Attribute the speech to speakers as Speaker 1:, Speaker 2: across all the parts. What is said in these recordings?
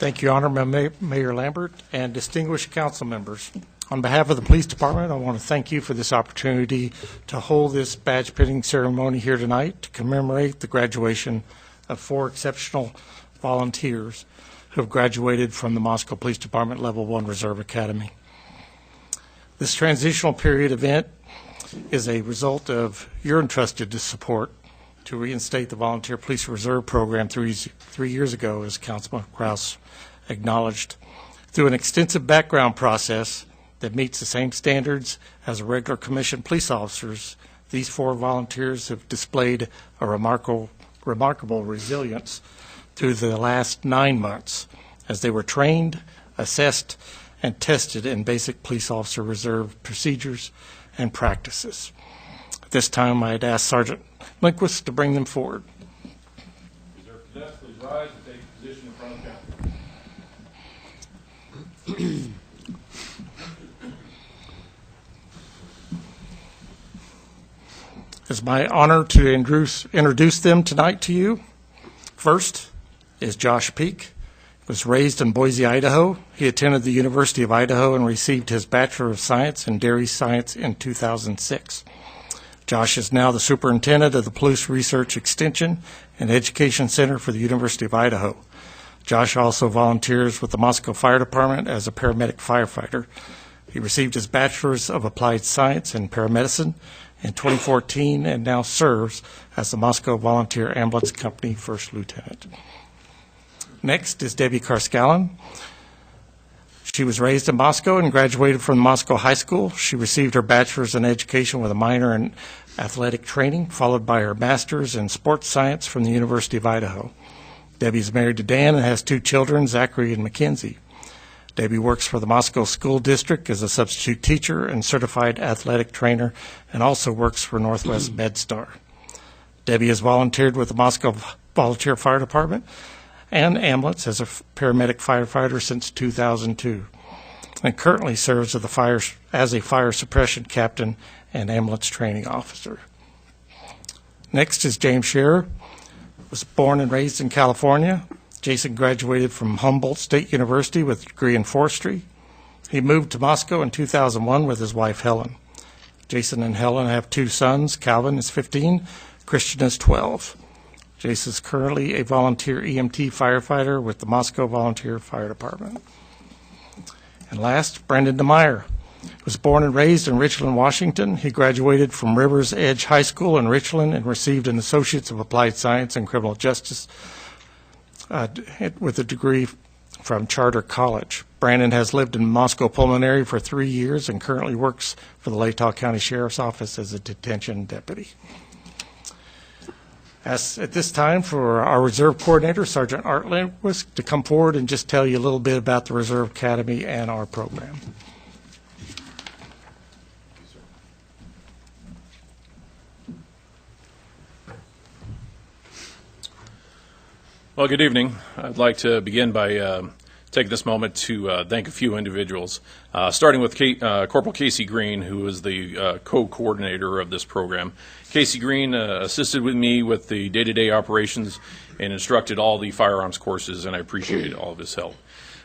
Speaker 1: Thank you, Honorable Mayor Lambert and distinguished council members. On behalf of the police department, I want to thank you for this opportunity to hold this badge pinning ceremony here tonight to commemorate the graduation of 4 exceptional volunteers who have graduated from the Moscow Police Department Level 1 Reserve Academy. This transitional period event is a result of your entrusted support to reinstate the Volunteer Police Reserve Program 3 years ago, as Councilman Kraus acknowledged, through an extensive background process that meets the same standards as regular commissioned police officers. These 4 volunteers have displayed a remarkable resilience through the last 9 months as they were trained, assessed, and tested in basic police officer reserve procedures and practices. At this time, I'd ask Sergeant Lindquist to bring them forward.
Speaker 2: Reserve cadets, please rise and take position in front of council.
Speaker 1: It's my honor to introduce them tonight to you. First is Josh Peak. He was raised in Boise, Idaho. He attended the University of Idaho and received his Bachelor of Science in Dairy Science in 2006. Josh is now the superintendent of the Police Research Extension and Education Center for the University of Idaho. Josh also volunteers with the Moscow Fire Department as a paramedic firefighter. He received his Bachelor's of Applied Science in Paramedicine in 2014 and now serves as the Moscow Volunteer Ambulance Company First Lieutenant. Next is Debbie Karskalen. She was raised in Moscow and graduated from Moscow High School. She received her bachelor's in education with a minor in athletic training, followed by her master's in sports science from the University of Idaho. Debbie is married to Dan and has 2 children, Zachary and Mackenzie. Debbie works for the Moscow School District as a substitute teacher and certified athletic trainer, and also works for Northwest MedStar. Debbie has volunteered with the Moscow Volunteer Fire Department and ambulance as a paramedic firefighter since 2002, and currently serves as a fire suppression captain and ambulance training officer. Next is James Scherer. Was born and raised in California. Jason graduated from Humboldt State University with a degree in forestry. He moved to Moscow in 2001 with his wife, Helen. Jason and Helen have 2 sons. Calvin is 15, Christian is 12. Jason is currently a volunteer EMT firefighter with the Moscow Volunteer Fire Department. And last, Brendan DeMeyer. Was born and raised in Richland, Washington. He graduated from Rivers Edge High School in Richland and received an Associate's of Applied Science in Criminal Justice with a degree from Charter College. Brandon has lived in Moscow Pulmonary for 3 years and currently works for the Latah County Sheriff's Office as a detention deputy. Ask at this time for our Reserve Coordinator, Sergeant Art Lindquist, to come forward and just tell you a little bit about the Reserve Academy and our program.
Speaker 2: Well, good evening. I'd like to begin by taking this moment to thank a few individuals, starting with Corporal Casey Green, who is the co-coordinator of this program. Casey Green assisted with me with the day-to-day operations and instructed all the firearms courses, and I appreciate all of his help.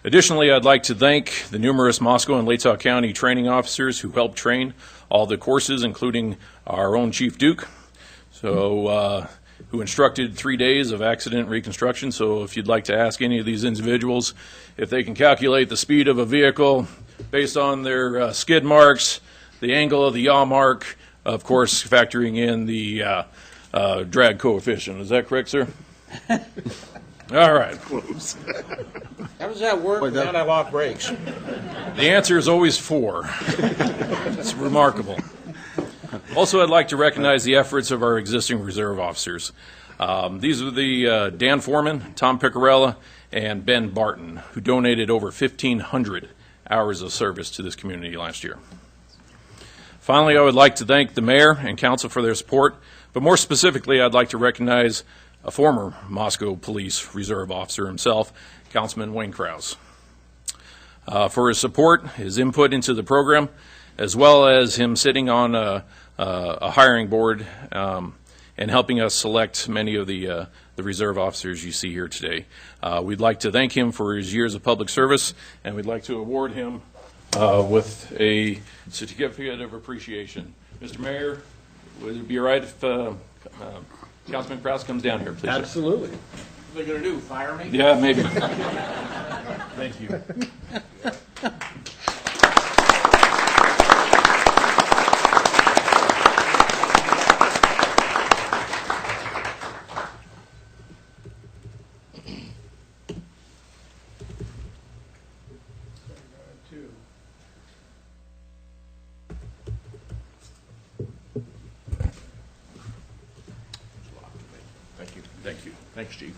Speaker 2: Additionally, I'd like to thank the numerous Moscow and Latah County training officers who helped train all the courses, including our own Chief Duke. Who instructed 3 days of accident reconstruction. So if you'd like to ask any of these individuals if they can calculate the speed of a vehicle based on their skid marks, the angle of the yaw mark, of course factoring in the drag coefficient. Is that correct, sir? All right.
Speaker 3: Close. How does that work without anti-lock brakes?
Speaker 2: The answer is always 4. It's remarkable. Also, I'd like to recognize the efforts of our existing reserve officers. These are the Dan Foreman, Tom Picarella, and Ben Barton, who donated over 1,500 hours of service to this community last year. Finally, I would like to thank the mayor and council for their support, but more specifically, I'd like to recognize a former Moscow Police Reserve officer himself, Councilman Wayne Kraus, for his support, his input into the program, as well as him sitting on a hiring board and helping us select many of the the reserve officers you see here today. We'd like to thank him for his years of public service, and we'd like to award him with a certificate of appreciation. Mr. Mayor, would it be all right if Councilman Kraus comes down here, please?
Speaker 3: Absolutely. What are they going to do, fire me?
Speaker 2: Yeah, maybe. Thank you. Thank you. Thanks, Chief.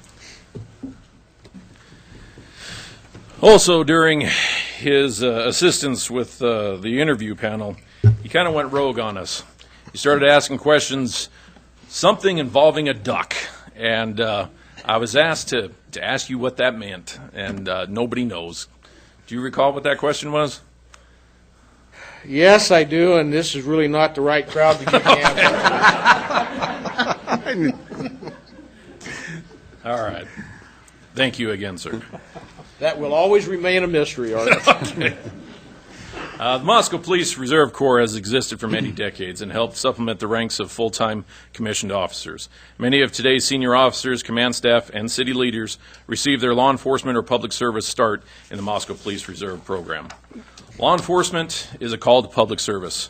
Speaker 2: Also, during his assistance with the interview panel, he kind of went rogue on us. He started asking questions, something involving a duck, and I was asked to ask you what that meant, and nobody knows. Do you recall what that question was?
Speaker 3: Yes, I do, and this is really not the right crowd to give the answer.
Speaker 2: All right. Thank you again, sir.
Speaker 3: That will always remain a mystery, Art.
Speaker 2: The Moscow Police Reserve Corps has existed for many decades and helped supplement the ranks of full-time commissioned officers. Many of today's senior officers, command staff, and city leaders receive their law enforcement or public service start in the Moscow Police Reserve program. Law enforcement is a call to public service.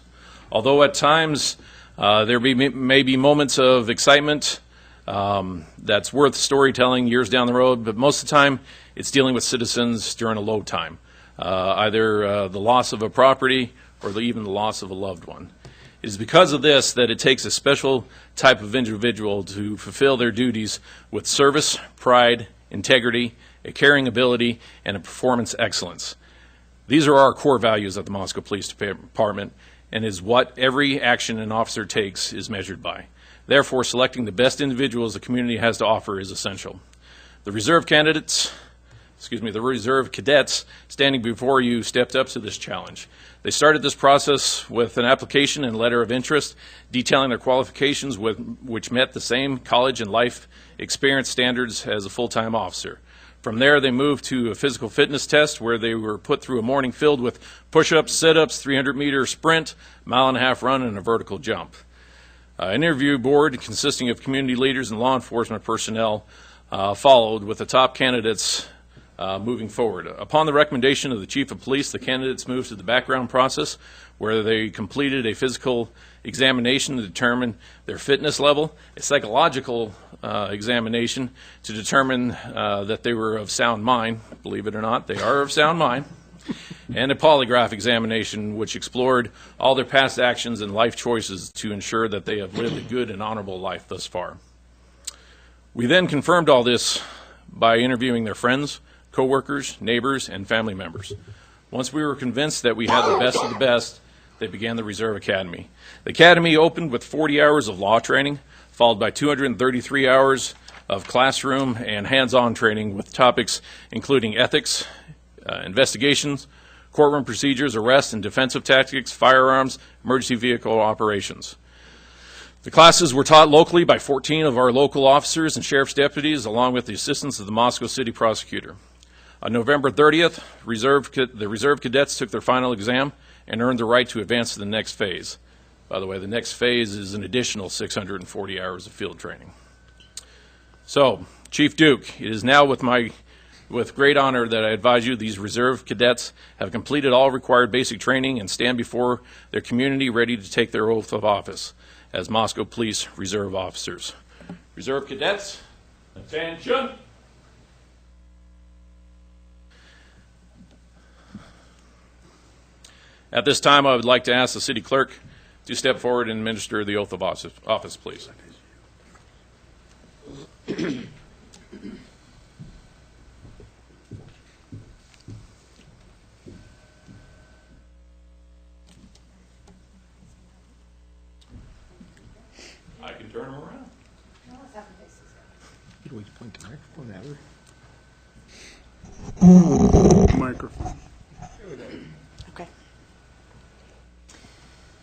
Speaker 2: Although at times there may be moments of excitement that's worth storytelling years down the road, but most of the time it's dealing with citizens during a low time, either the loss of a property or even the loss of a loved one. It is because of this that it takes a special type of individual to fulfill their duties with service, pride, integrity, a caring ability, and a performance excellence. These are our core values at the Moscow Police Department, and is what every action an officer takes is measured by. Therefore, selecting the best individuals the community has to offer is essential. The reserve cadets standing before you stepped up to this challenge. They started this process with an application and letter of interest detailing their qualifications which met the same college and life experience standards as a full-time officer. From there, they moved to a physical fitness test where they were put through a morning filled with push-ups, sit-ups, 300-meter sprint, mile-and-a-half run, and a vertical jump. An interview board consisting of community leaders and law enforcement personnel followed with the top candidates moving forward. Upon the recommendation of the chief of police, the candidates moved to the background process where they completed a physical examination to determine their fitness level, a psychological examination to determine that they were of sound mind. Believe it or not, they are of sound mind. And a polygraph examination which explored all their past actions and life choices to ensure that they have lived a good and honorable life thus far. We then confirmed all this by interviewing their friends, co-workers, neighbors, and family members. Once we were convinced that we had the best of the best, they began the Reserve Academy. The Academy opened with 40 hours of law training, followed by 233 hours of classroom and hands-on training with topics including ethics, investigations, courtroom procedures, arrest and defensive tactics, firearms, emergency vehicle operations. The classes were taught locally by 14 of our local officers and sheriff's deputies, along with the assistance of the Moscow City prosecutor. On November 30th, the Reserve cadets took their final exam and earned the right to advance to the next phase. By the way, the next phase is an additional 640 hours of field training. So, Chief Duke, it is now with great honor that I advise you these Reserve cadets have completed all required basic training and stand before their community ready to take their oath of office as Moscow Police Reserve officers. Reserve cadets, attention. At this time, I would like to ask the city clerk to step forward and administer the oath of office, please. I can turn them around.
Speaker 3: You always point the microphone at her.
Speaker 4: Microphone.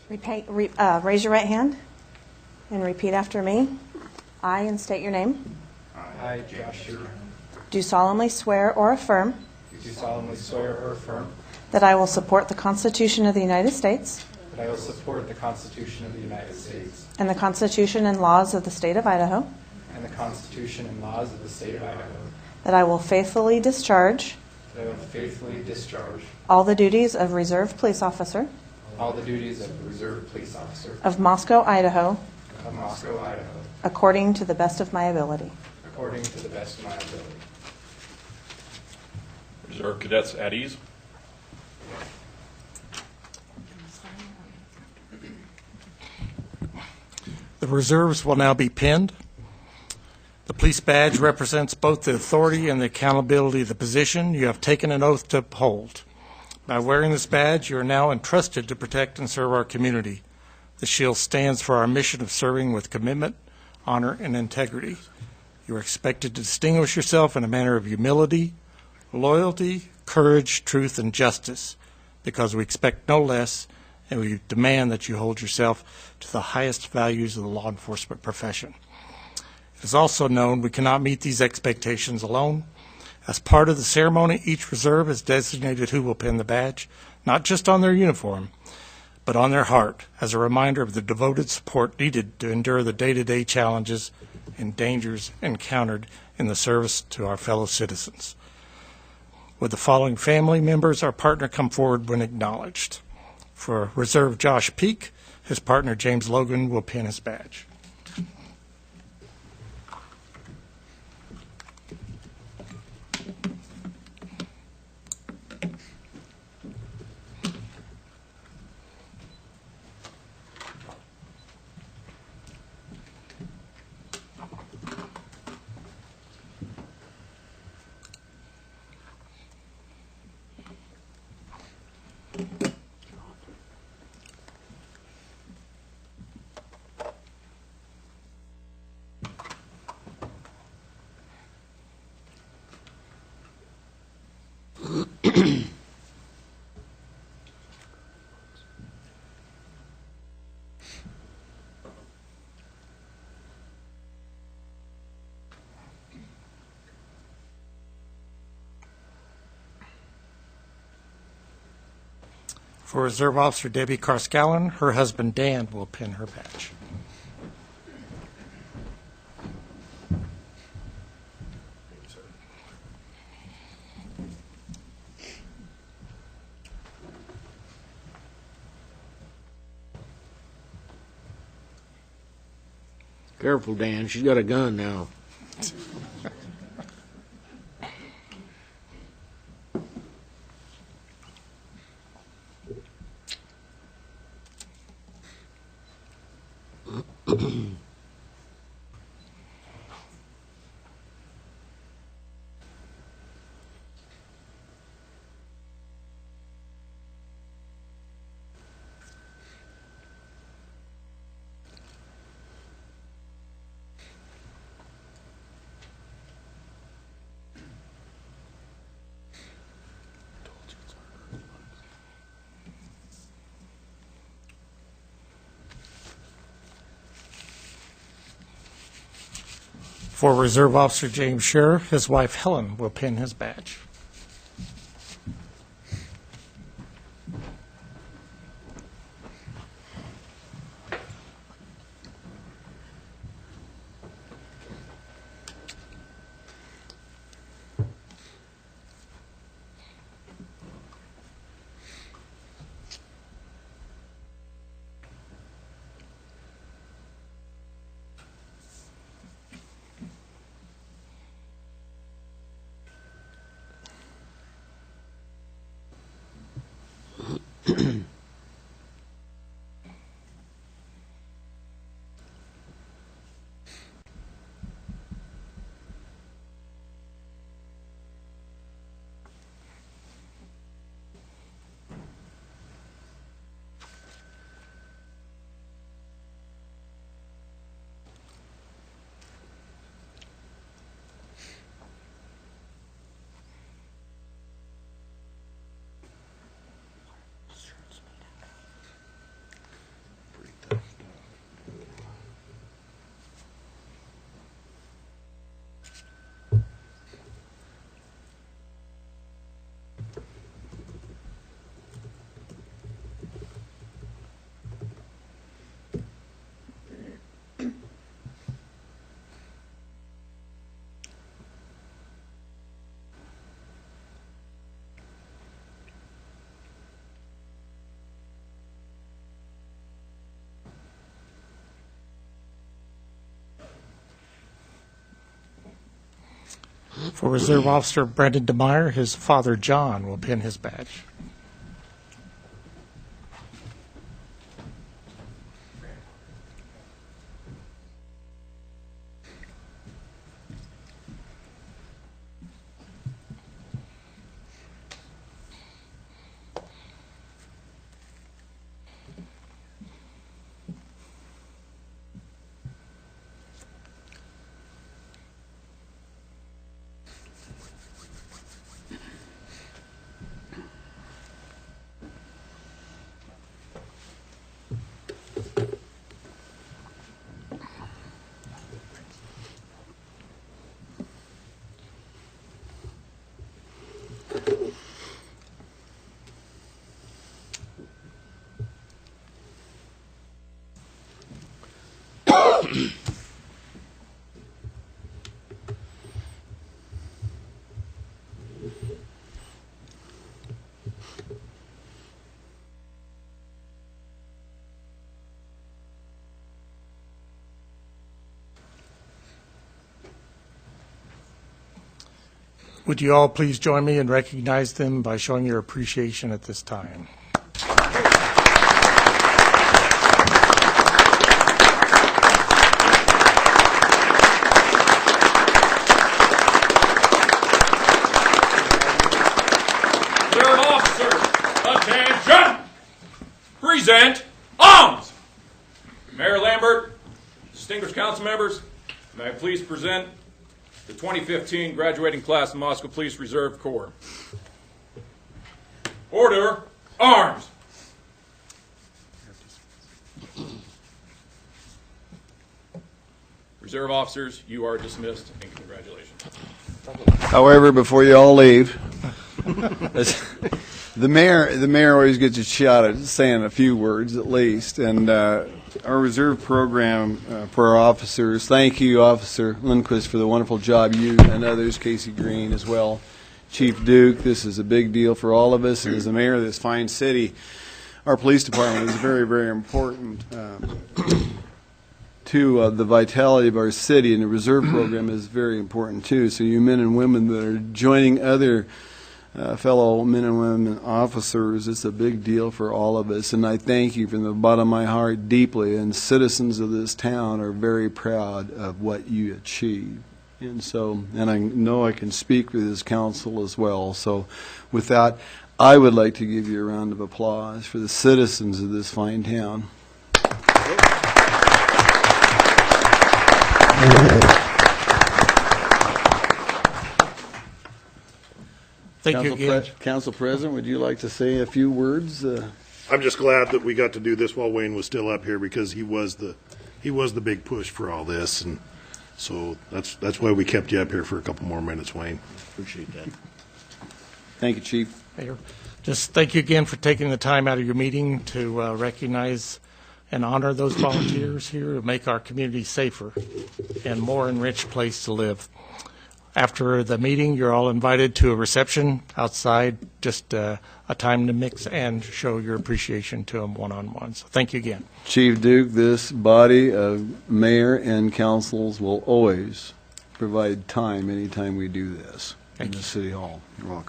Speaker 5: Okay. Raise your right hand and repeat after me. I, and state your name.
Speaker 4: I, Josh Shearer,
Speaker 5: do solemnly swear or affirm
Speaker 4: do solemnly swear or affirm
Speaker 5: that I will support the Constitution of the United States
Speaker 4: that I will support the Constitution of the United States
Speaker 5: and the Constitution and laws of the State of Idaho,
Speaker 4: and the Constitution and laws of the State of Idaho,
Speaker 5: that I will faithfully discharge
Speaker 4: that I will faithfully discharge
Speaker 5: all the duties of Reserve Police Officer
Speaker 4: all the duties of a Reserve Police Officer
Speaker 5: of Moscow, Idaho,
Speaker 4: of Moscow, Idaho,
Speaker 5: according to the best of my ability.
Speaker 4: according to the best of my ability.
Speaker 2: Reserve cadets at ease.
Speaker 1: The reserves will now be pinned. The police badge represents both the authority and the accountability of the position you have taken an oath to uphold. By wearing this badge, you are now entrusted to protect and serve our community. The shield stands for our mission of serving with commitment, honor, and integrity. You are expected to distinguish yourself in a manner of humility, loyalty, courage, truth, and justice, because we expect no less, and we demand that you hold yourself to the highest values of the law enforcement profession. It is also known we cannot meet these expectations alone. As part of the ceremony, each reserve has designated who will pin the badge, not just on their uniform, but on their heart, as a reminder of the devoted support needed to endure the day-to-day challenges and dangers encountered in the service to our fellow citizens. Would the following family members, our partner, come forward when acknowledged? For Reserve Josh Peak, his partner James Logan will pin his badge. For Reserve Officer Debbie Carscallon, her husband Dan will pin her badge.
Speaker 3: Careful, Dan. She's got a gun now. For Reserve Officer James Shearer, his wife Helen will pin his badge.
Speaker 1: For Reserve Officer Brendan DeMeyer, his father John will pin his badge. Would you all please join me and recognize them by showing your appreciation at this time?
Speaker 2: Reserve officers, attention! Present arms! Mayor Lambert, distinguished council members, may I please present the 2015 graduating class of Moscow Police Reserve Corps. Order, arms! Reserve officers, you are dismissed, and congratulations.
Speaker 6: However, before you all leave, the mayor always gets a shot at saying a few words at least. And our reserve program for our officers, thank you, Officer Lindquist, for the wonderful job you and others, Casey Green as well, Chief Duke. This is a big deal for all of us, and as the mayor of this fine city, our police department is very, very important to the vitality of our city, and the reserve program is very important too. So you men and women that are joining other fellow men and women officers, it's a big deal for all of us, and I thank you from the bottom of my heart deeply, and citizens of this town are very proud of what you achieved. And so, and I know I can speak for this council as well. So with that, I would like to give you a round of applause for the citizens of this fine town.
Speaker 1: Thank you again.
Speaker 6: Council President, would you like to say a few words?
Speaker 7: I'm just glad that we got to do this while Wayne was still up here, because he was the big push for all this, and so that's why we kept you up here for a couple more minutes, Wayne. Appreciate that.
Speaker 6: Thank you, Chief.
Speaker 1: Mayor, just thank you again for taking the time out of your meeting to recognize and honor those volunteers here to make our community safer and more enriched place to live. After the meeting, you're all invited to a reception outside, just a time to mix and show your appreciation to them one-on-one. So thank you again.
Speaker 6: Chief Duke, this body of mayor and councils will always provide time anytime we do this in the City Hall. You're welcome.